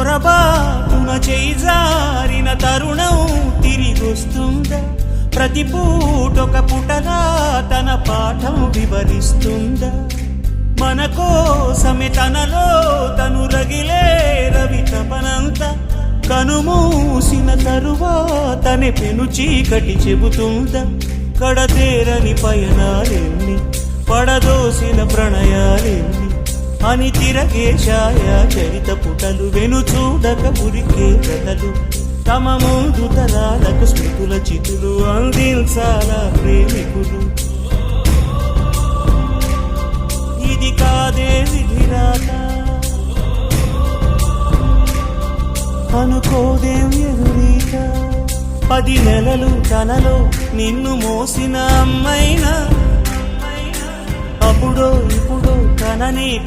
పొరబాటున చేజారిన తరుణం తిరిగొస్తుందా? ప్రతి పూటొక పుటలా తన పాఠం వివరిస్తుందా? మన కోసమే తనలో తను రగిలే రవి తపనంతా కనుమూసిన తరువాతనే పెను చీకటి చెబుతుందా? కడతేరని పయనాలెన్ని, పడదోసిన ప్రణయాలెన్ని అని తిరగే ఛాయా చరిత పుటలు, వెను చూడక ఉరికే కథలు, తమ ముందు తరాలకు స్మృతుల చితులు అందించాలా ప్రేమికులు. ఇది కాదే విధిరాత, అనుకోదేం ఎదురీత. 10 నెలలు తనలో నిన్ను మోసిన అమ్మైనా, అప్పుడో ఇప్పుడో తనని